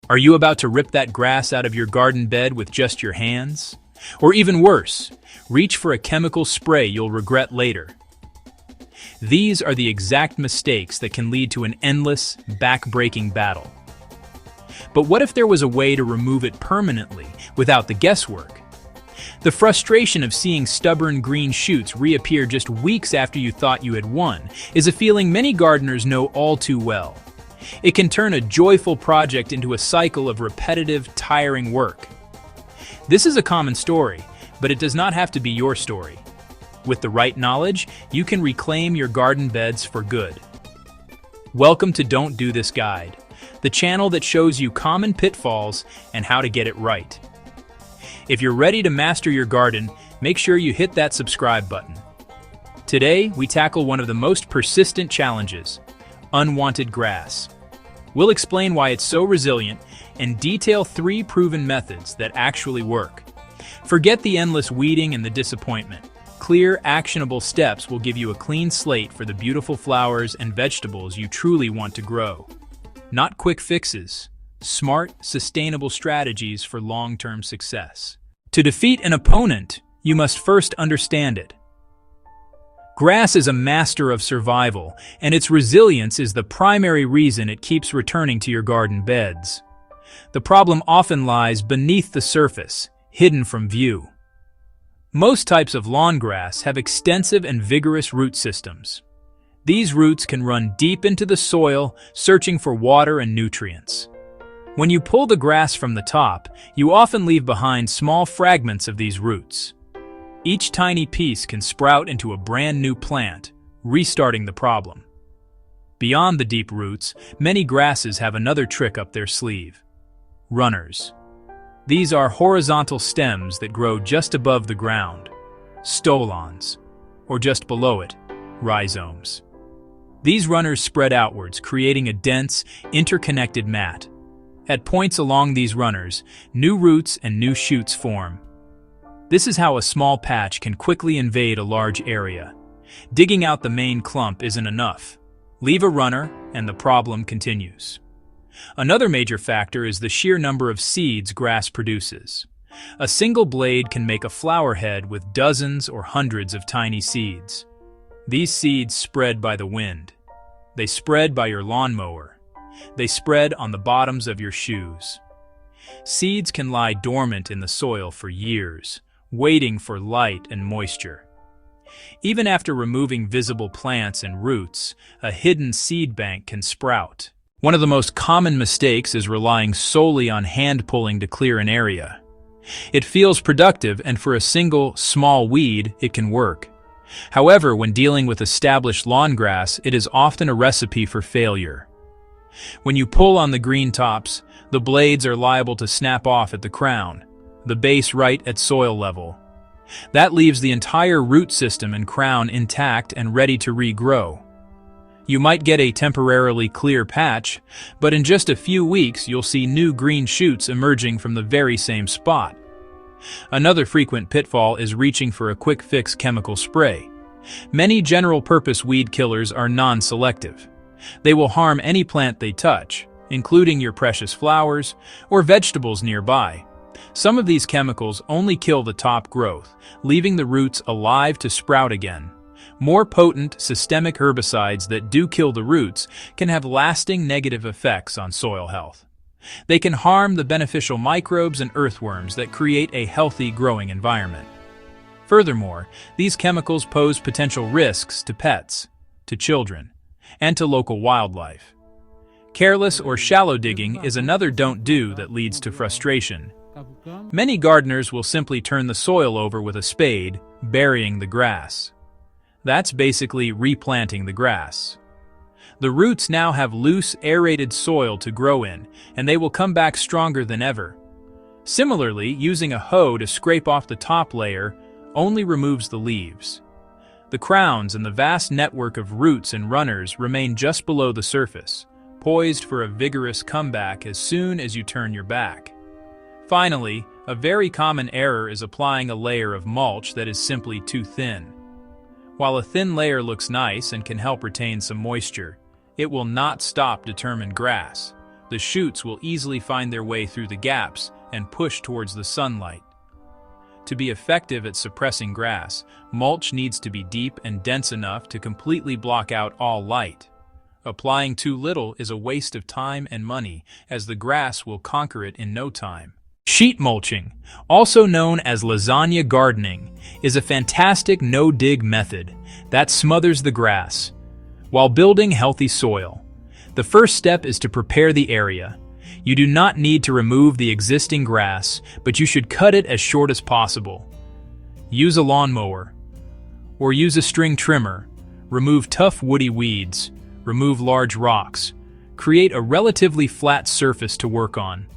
Are you about to rip that grass out of your garden bed with just your hands? Or even worse, reach for a chemical spray you'll regret later. These are the exact mistakes that can lead to an endless, back-breaking battle. But what if there was a way to remove it permanently, without the guesswork? The frustration of seeing stubborn green shoots reappear just weeks after you thought you had won is a feeling many gardeners know all too well. It can turn a joyful project into a cycle of repetitive, tiring work. This is a common story, but it does not have to be your story. With the right knowledge, you can reclaim your garden beds for good. Welcome to Don't Do This Guide, the channel that shows you common pitfalls and how to get it right. If you're ready to master your garden, make sure you hit that subscribe button. Today, we tackle one of the most persistent challenges: unwanted grass. We'll explain why it's so resilient and detail 3 proven methods that actually work. Forget the endless weeding and the disappointment. Clear, actionable steps will give you a clean slate for the beautiful flowers and vegetables you truly want to grow. Not quick fixes, smart, sustainable strategies for long-term success. To defeat an opponent, you must first understand it. Grass is a master of survival, and its resilience is the primary reason it keeps returning to your garden beds. The problem often lies beneath the surface, hidden from view. Most types of lawn grass have extensive and vigorous root systems. These roots can run deep into the soil, searching for water and nutrients. When you pull the grass from the top, you often leave behind small fragments of these roots. Each tiny piece can sprout into a brand new plant, restarting the problem. Beyond the deep roots, many grasses have another trick up their sleeve: runners. These are horizontal stems that grow just above the ground, stolons, or just below it, rhizomes. These runners spread outwards, creating a dense, interconnected mat. At points along these runners, new roots and new shoots form. This is how a small patch can quickly invade a large area. Digging out the main clump isn't enough. Leave a runner, and the problem continues. Another major factor is the sheer number of seeds grass produces. A single blade can make a flower head with dozens or hundreds of tiny seeds. These seeds spread by the wind. They spread by your lawnmower. They spread on the bottoms of your shoes. Seeds can lie dormant in the soil for years, waiting for light and moisture. Even after removing visible plants and roots, a hidden seed bank can sprout. One of the most common mistakes is relying solely on hand pulling to clear an area. It feels productive, and for a single, small weed, it can work. However, when dealing with established lawn grass, it is often a recipe for failure. When you pull on the green tops, the blades are liable to snap off at the crown, the base right at soil level. That leaves the entire root system and crown intact and ready to regrow. You might get a temporarily clear patch, but in just a few weeks you'll see new green shoots emerging from the very same spot. Another frequent pitfall is reaching for a quick-fix chemical spray. Many general-purpose weed killers are non-selective. They will harm any plant they touch, including your precious flowers or vegetables nearby. Some of these chemicals only kill the top growth, leaving the roots alive to sprout again. More potent, systemic herbicides that do kill the roots can have lasting negative effects on soil health. They can harm the beneficial microbes and earthworms that create a healthy growing environment. Furthermore, these chemicals pose potential risks to pets, to children, and to local wildlife. Careless or shallow digging is another don't do that leads to frustration. Many gardeners will simply turn the soil over with a spade, burying the grass. That's basically replanting the grass. The roots now have loose, aerated soil to grow in, and they will come back stronger than ever. Similarly, using a hoe to scrape off the top layer only removes the leaves. The crowns and the vast network of roots and runners remain just below the surface, poised for a vigorous comeback as soon as you turn your back. Finally, a very common error is applying a layer of mulch that is simply too thin. While a thin layer looks nice and can help retain some moisture, it will not stop determined grass. The shoots will easily find their way through the gaps and push towards the sunlight. To be effective at suppressing grass, mulch needs to be deep and dense enough to completely block out all light. Applying too little is a waste of time and money, as the grass will conquer it in no time. Sheet mulching, also known as lasagna gardening, is a fantastic no-dig method that smothers the grass while building healthy soil. The first step is to prepare the area. You do not need to remove the existing grass, but you should cut it as short as possible. Use a lawnmower or use a string trimmer. Remove tough woody weeds. Remove large rocks. Create a relatively flat surface to work on.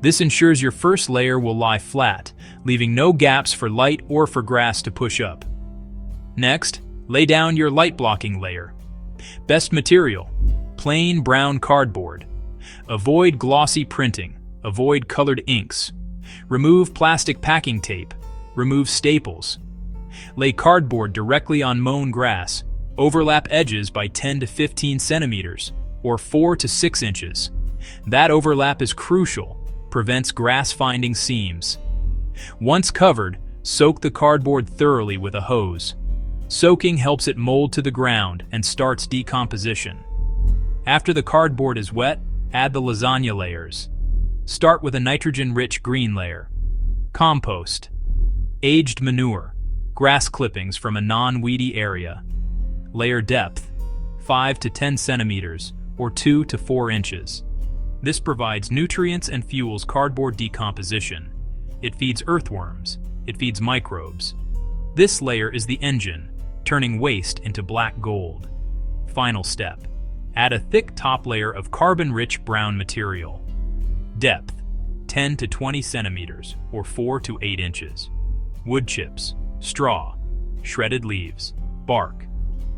This ensures your first layer will lie flat, leaving no gaps for light or for grass to push up. Next, lay down your light-blocking layer. Best material: plain brown cardboard. Avoid glossy printing. Avoid colored inks. Remove plastic packing tape. Remove staples. Lay cardboard directly on mown grass. Overlap edges by 10 to 15 centimeters, or 4 to 6 inches. That overlap is crucial. Prevents grass finding seams. Once covered, soak the cardboard thoroughly with a hose. Soaking helps it mold to the ground and starts decomposition. After the cardboard is wet, add the lasagna layers. Start with a nitrogen-rich green layer. Compost. Aged manure. Grass clippings from a non-weedy area. Layer depth: 5 to 10 centimeters, or 2 to 4 inches. This provides nutrients and fuels cardboard decomposition. It feeds earthworms. It feeds microbes. This layer is the engine, turning waste into black gold. Final step: add a thick top layer of carbon-rich brown material. Depth: 10 to 20 centimeters, or 4 to 8 inches. Wood chips, straw, shredded leaves, bark.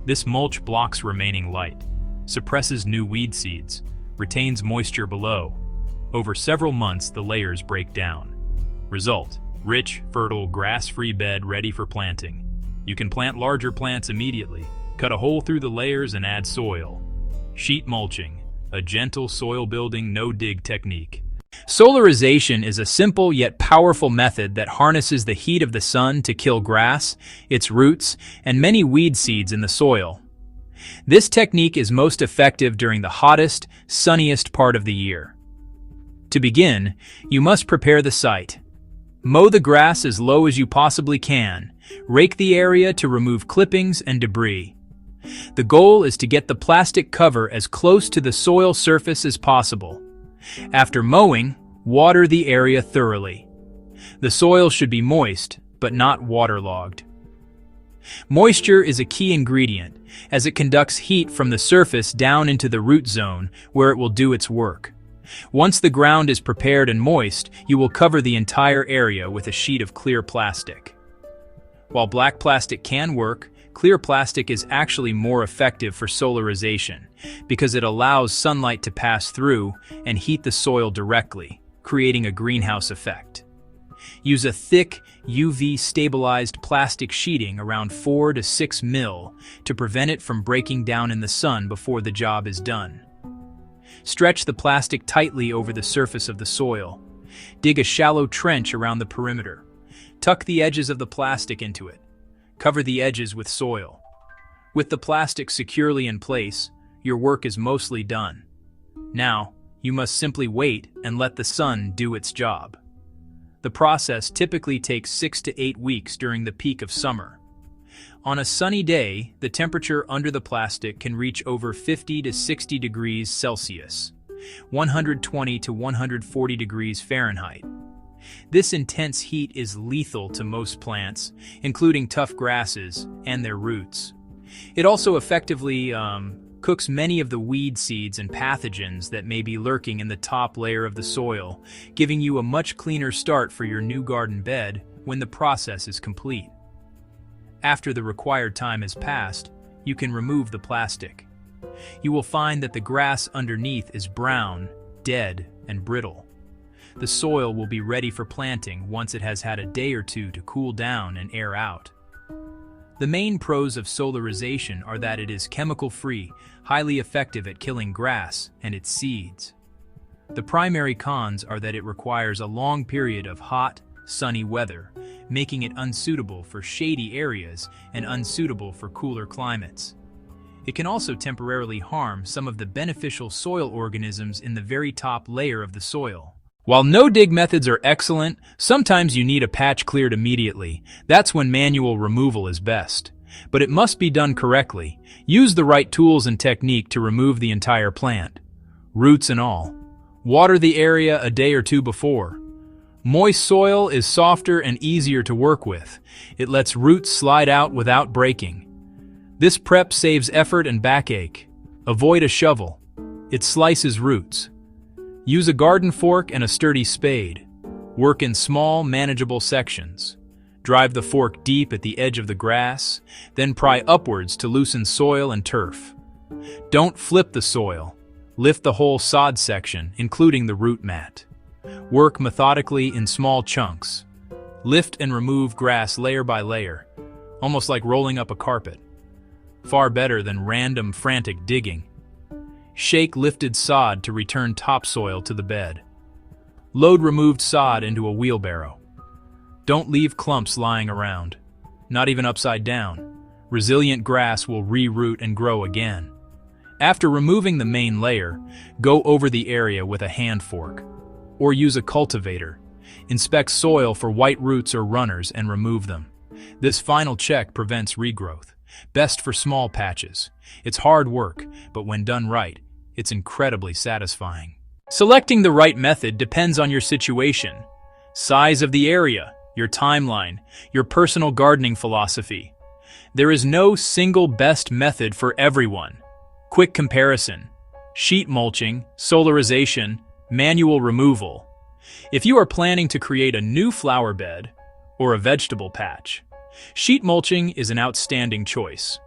This mulch blocks remaining light, suppresses new weed seeds, retains moisture below. Over several months, the layers break down. Result: rich, fertile, grass-free bed ready for planting. You can plant larger plants immediately. Cut a hole through the layers and add soil. Sheet mulching, a gentle soil-building no-dig technique. Solarization is a simple yet powerful method that harnesses the heat of the sun to kill grass, its roots, and many weed seeds in the soil. This technique is most effective during the hottest, sunniest part of the year. To begin, you must prepare the site. Mow the grass as low as you possibly can. Rake the area to remove clippings and debris. The goal is to get the plastic cover as close to the soil surface as possible. After mowing, water the area thoroughly. The soil should be moist, but not waterlogged. Moisture is a key ingredient, as it conducts heat from the surface down into the root zone, where it will do its work. Once the ground is prepared and moist, you will cover the entire area with a sheet of clear plastic. While black plastic can work, clear plastic is actually more effective for solarization because it allows sunlight to pass through and heat the soil directly, creating a greenhouse effect. Use a thick, UV-stabilized plastic sheeting around 4 to 6 mil to prevent it from breaking down in the sun before the job is done. Stretch the plastic tightly over the surface of the soil. Dig a shallow trench around the perimeter. Tuck the edges of the plastic into it. Cover the edges with soil. With the plastic securely in place, your work is mostly done. Now, you must simply wait and let the sun do its job. The process typically takes 6 to 8 weeks during the peak of summer. On a sunny day, the temperature under the plastic can reach over 50 to 60 degrees Celsius, 120 to 140 degrees Fahrenheit. This intense heat is lethal to most plants, including tough grasses and their roots. It also effectively cooks many of the weed seeds and pathogens that may be lurking in the top layer of the soil, giving you a much cleaner start for your new garden bed when the process is complete. After the required time has passed, you can remove the plastic. You will find that the grass underneath is brown, dead, and brittle. The soil will be ready for planting once it has had a day or two to cool down and air out. The main pros of solarization are that it is chemical-free, highly effective at killing grass and its seeds. The primary cons are that it requires a long period of hot, sunny weather, making it unsuitable for shady areas and unsuitable for cooler climates. It can also temporarily harm some of the beneficial soil organisms in the very top layer of the soil. While no-dig methods are excellent, sometimes you need a patch cleared immediately. That's when manual removal is best. But it must be done correctly. Use the right tools and technique to remove the entire plant, roots and all. Water the area a day or two before. Moist soil is softer and easier to work with. It lets roots slide out without breaking. This prep saves effort and backache. Avoid a shovel. It slices roots. Use a garden fork and a sturdy spade. Work in small, manageable sections. Drive the fork deep at the edge of the grass, then pry upwards to loosen soil and turf. Don't flip the soil. Lift the whole sod section, including the root mat. Work methodically in small chunks. Lift and remove grass layer by layer, almost like rolling up a carpet. Far better than random, frantic digging. Shake lifted sod to return topsoil to the bed. Load removed sod into a wheelbarrow. Don't leave clumps lying around, not even upside down. Resilient grass will re-root and grow again. After removing the main layer, go over the area with a hand fork, or use a cultivator. Inspect soil for white roots or runners and remove them. This final check prevents regrowth. Best for small patches. It's hard work, but when done right, it's incredibly satisfying. Selecting the right method depends on your situation, size of the area, your timeline, your personal gardening philosophy. There is no single best method for everyone. Quick comparison: sheet mulching, solarization, manual removal. If you are planning to create a new flower bed or a vegetable patch, sheet mulching is an outstanding choice.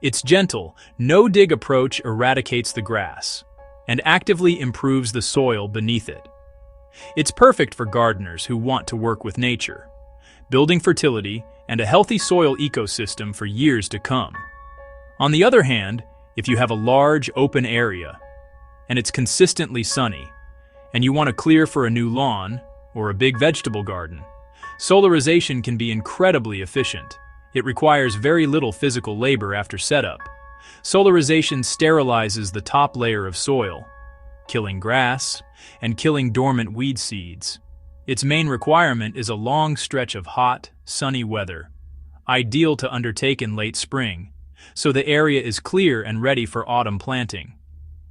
Its gentle, no-dig approach eradicates the grass and actively improves the soil beneath it. It's perfect for gardeners who want to work with nature, building fertility and a healthy soil ecosystem for years to come. On the other hand, if you have a large, open area and it's consistently sunny, and you want to clear for a new lawn or a big vegetable garden, solarization can be incredibly efficient. It requires very little physical labor after setup. Solarization sterilizes the top layer of soil, killing grass and killing dormant weed seeds. Its main requirement is a long stretch of hot, sunny weather, ideal to undertake in late spring, so the area is clear and ready for autumn planting.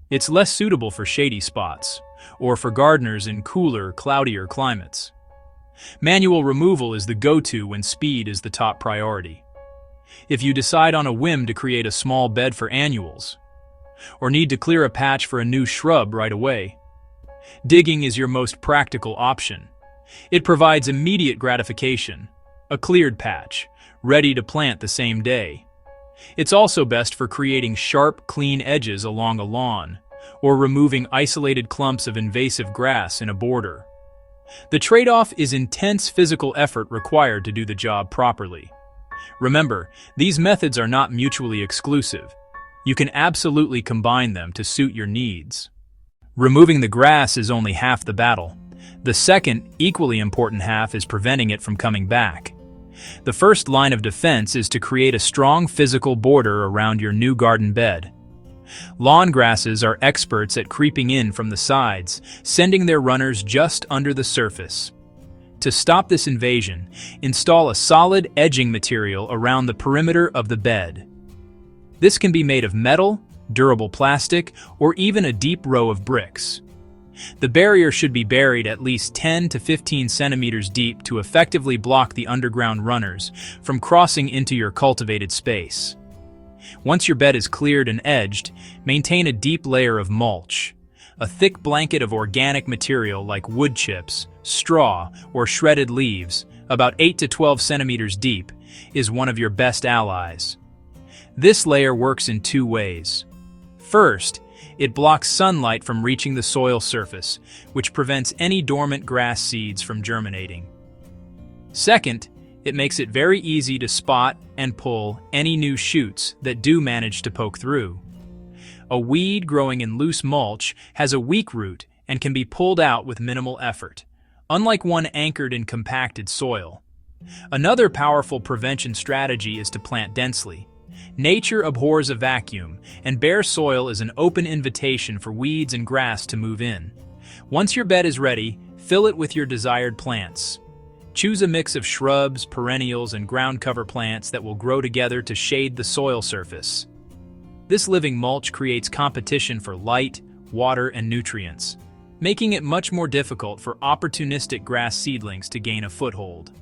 It's less suitable for shady spots, or for gardeners in cooler, cloudier climates. Manual removal is the go-to when speed is the top priority. If you decide on a whim to create a small bed for annuals, or need to clear a patch for a new shrub right away, digging is your most practical option. It provides immediate gratification, a cleared patch, ready to plant the same day. It's also best for creating sharp, clean edges along a lawn, or removing isolated clumps of invasive grass in a border. The trade-off is intense physical effort required to do the job properly. Remember, these methods are not mutually exclusive. You can absolutely combine them to suit your needs. Removing the grass is only half the battle. The second, equally important half is preventing it from coming back. The first line of defense is to create a strong physical border around your new garden bed. Lawn grasses are experts at creeping in from the sides, sending their runners just under the surface. To stop this invasion, install a solid edging material around the perimeter of the bed. This can be made of metal, durable plastic, or even a deep row of bricks. The barrier should be buried at least 10 to 15 centimeters deep to effectively block the underground runners from crossing into your cultivated space. Once your bed is cleared and edged, maintain a deep layer of mulch. A thick blanket of organic material like wood chips, straw, or shredded leaves, about 8 to 12 centimeters deep, is one of your best allies. This layer works in two ways. First, it blocks sunlight from reaching the soil surface, which prevents any dormant grass seeds from germinating. Second, it makes it very easy to spot and pull any new shoots that do manage to poke through. A weed growing in loose mulch has a weak root and can be pulled out with minimal effort, unlike one anchored in compacted soil. Another powerful prevention strategy is to plant densely. Nature abhors a vacuum, and bare soil is an open invitation for weeds and grass to move in. Once your bed is ready, fill it with your desired plants. Choose a mix of shrubs, perennials, and ground cover plants that will grow together to shade the soil surface. This living mulch creates competition for light, water, and nutrients, making it much more difficult for opportunistic grass seedlings to gain a foothold.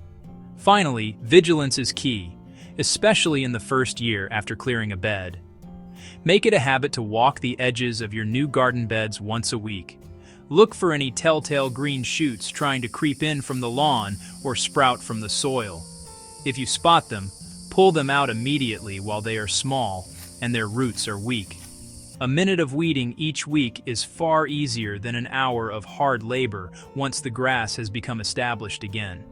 Finally, vigilance is key, especially in the first year after clearing a bed. Make it a habit to walk the edges of your new garden beds once a week. Look for any telltale green shoots trying to creep in from the lawn or sprout from the soil. If you spot them, pull them out immediately while they are small and their roots are weak. A minute of weeding each week is far easier than an hour of hard labor once the grass has become established again.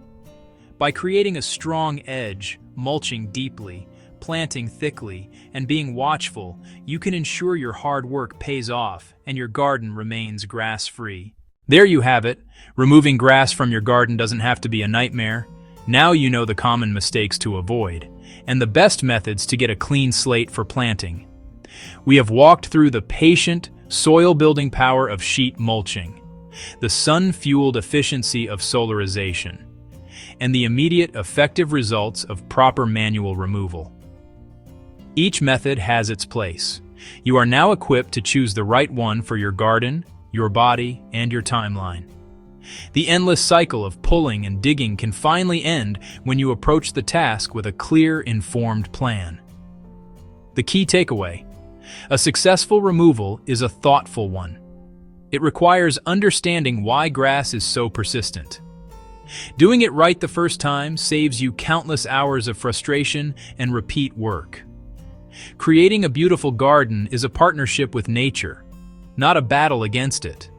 By creating a strong edge, mulching deeply, planting thickly, and being watchful, you can ensure your hard work pays off and your garden remains grass-free. There you have it. Removing grass from your garden doesn't have to be a nightmare. Now you know the common mistakes to avoid, and the best methods to get a clean slate for planting. We have walked through the patient, soil-building power of sheet mulching, the sun-fueled efficiency of solarization, and the immediate effective results of proper manual removal. Each method has its place. You are now equipped to choose the right one for your garden, your body, and your timeline. The endless cycle of pulling and digging can finally end when you approach the task with a clear, informed plan. The key takeaway: a successful removal is a thoughtful one. It requires understanding why grass is so persistent. Doing it right the first time saves you countless hours of frustration and repeat work. Creating a beautiful garden is a partnership with nature, not a battle against it.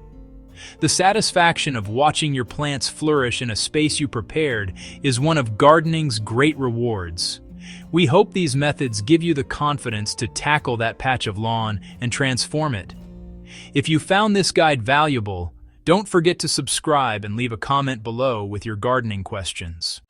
The satisfaction of watching your plants flourish in a space you prepared is one of gardening's great rewards. We hope these methods give you the confidence to tackle that patch of lawn and transform it. If you found this guide valuable, don't forget to subscribe and leave a comment below with your gardening questions.